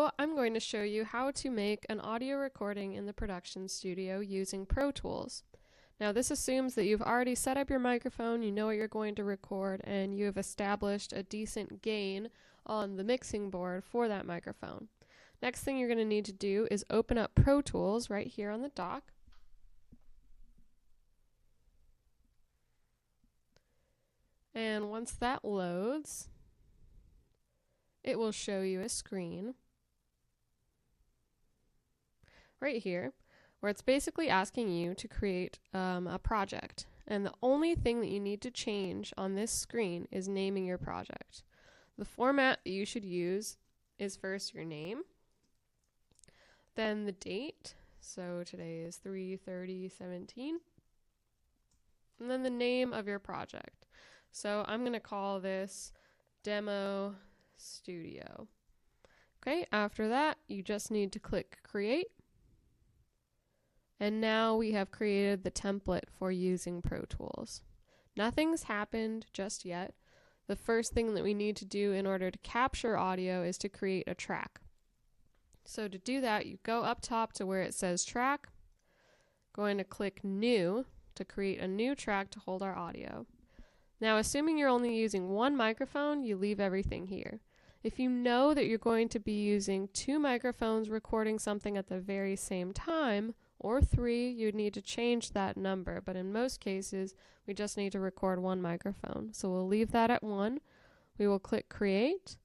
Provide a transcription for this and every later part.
video, I'm going to show you how to make an audio recording in the production studio using Pro Tools. Now this assumes that you've already set up your microphone, you know what you're going to record, and you have established a decent gain on the mixing board for that microphone. Next thing you're going to need to do is open up Pro Tools right here on the dock. And once that loads, it will show you a screen right here where it's basically asking you to create a project. And the only thing that you need to change on this screen is naming your project. The format that you should use is first your name, then the date, so today is 3/30/17, and then the name of your project. So I'm going to call this Demo Studio. Okay, after that, you just need to click Create. And now we have created the template for using Pro Tools. Nothing's happened just yet. The first thing that we need to do in order to capture audio is to create a track. So to do that, you go up top to where it says Track, going to click New to create a new track to hold our audio. Now, assuming you're only using one microphone, you leave everything here. If you know that you're going to be using two microphones recording something at the very same time, or three, you'd need to change that number, but in most cases, we just need to record one microphone. So we'll leave that at 1. We will click Create,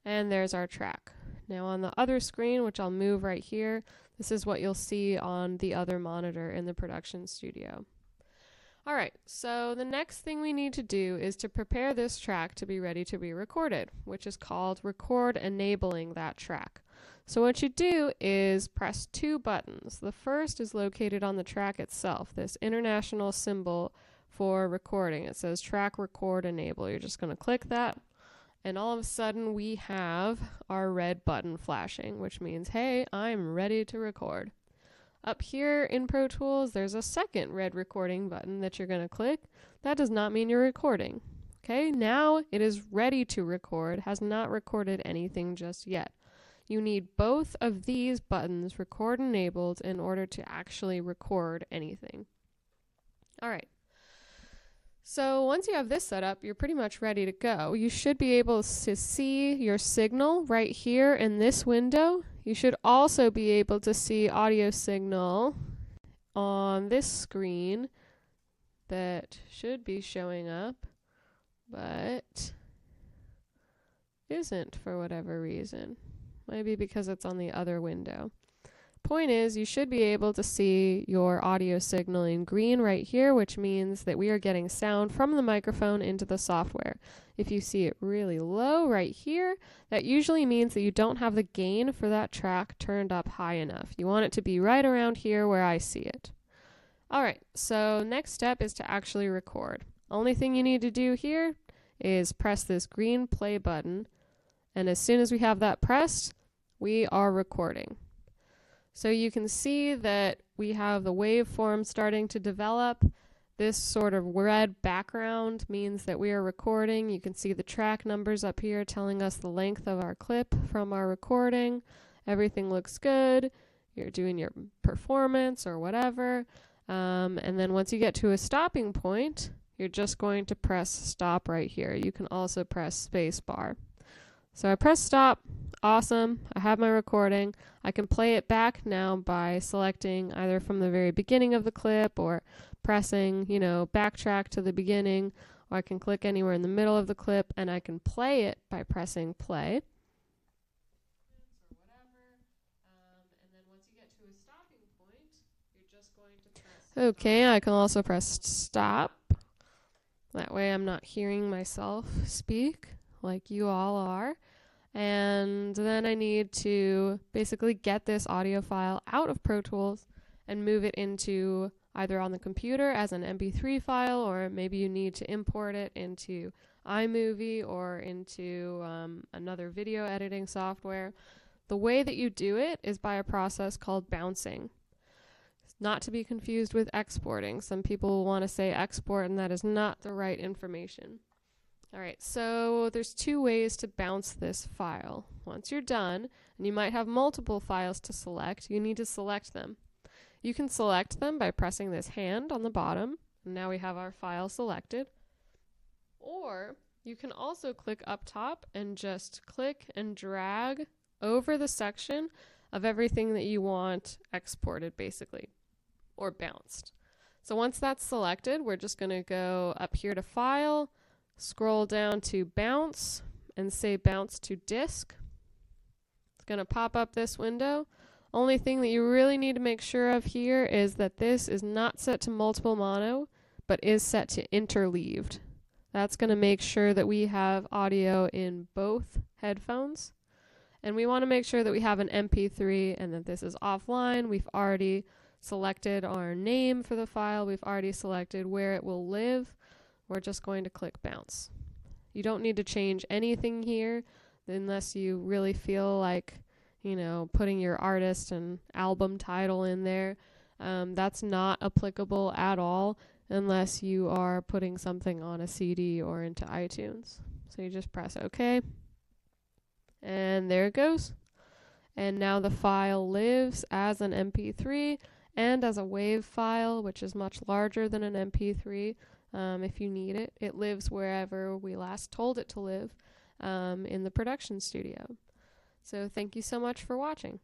and there's our track. Now on the other screen, which I'll move right here, this is what you'll see on the other monitor in the production studio. Alright, so the next thing we need to do is to prepare this track to be ready to be recorded, which is called Record Enabling that track. So what you do is press 2 buttons. The first is located on the track itself, this international symbol for recording. It says Track Record Enable. You're just going to click that, and all of a sudden we have our red button flashing, which means, hey, I'm ready to record. Up here in Pro Tools, there's a second red recording button that you're going to click. That does not mean you're recording. Okay, now it is ready to record, has not recorded anything just yet. You need both of these buttons record enabled in order to actually record anything. Alright, so once you have this set up, you're pretty much ready to go. You should be able to see your signal right here in this window. You should also be able to see audio signal on this screen that should be showing up, but isn't for whatever reason. Maybe because it's on the other window. Point is, you should be able to see your audio signal in green right here, which means that we are getting sound from the microphone into the software. If you see it really low right here, that usually means that you don't have the gain for that track turned up high enough. You want it to be right around here where I see it. Alright, so next step is to actually record. Only thing you need to do here is press this green play button, and as soon as we have that pressed, we are recording. So you can see that we have the waveform starting to develop. This sort of red background means that we are recording. You can see the track numbers up here telling us the length of our clip from our recording. Everything looks good. You're doing your performance or whatever. And then once you get to a stopping point, you're just going to press stop right here. You can also press space bar. So I press stop. Awesome. I have my recording. I can play it back now by selecting either from the very beginning of the clip or pressing, backtrack to the beginning, or I can click anywhere in the middle of the clip and I can play it by pressing play. Okay, I can also press stop. That way I'm not hearing myself speak like you all are. And then I need to basically get this audio file out of Pro Tools and move it into either on the computer as an MP3 file, or maybe you need to import it into iMovie or into another video editing software. The way that you do it is by a process called bouncing. Not to be confused with exporting. Some people will want to say export, and that is not the right information. All right, so there's two ways to bounce this file. Once you're done, and you might have multiple files to select, you need to select them. You can select them by pressing this hand on the bottom, and now we have our file selected. Or you can also click up top and just click and drag over the section of everything that you want exported, basically, or bounced. So once that's selected, we're just going to go up here to File, scroll down to Bounce, and say Bounce to Disk. It's going to pop up this window. Only thing that you really need to make sure of here is that this is not set to multiple mono, but is set to interleaved. That's going to make sure that we have audio in both headphones. And we want to make sure that we have an MP3 and that this is offline. We've already selected our name for the file. We've already selected where it will live. We're just going to click Bounce. You don't need to change anything here unless you really feel like, putting your artist and album title in there. That's not applicable at all unless you are putting something on a CD or into iTunes. So you just press OK. And there it goes. And now the file lives as an MP3 and as a WAV file, which is much larger than an MP3 if you need it. It lives wherever we last told it to live in the production studio. So thank you so much for watching.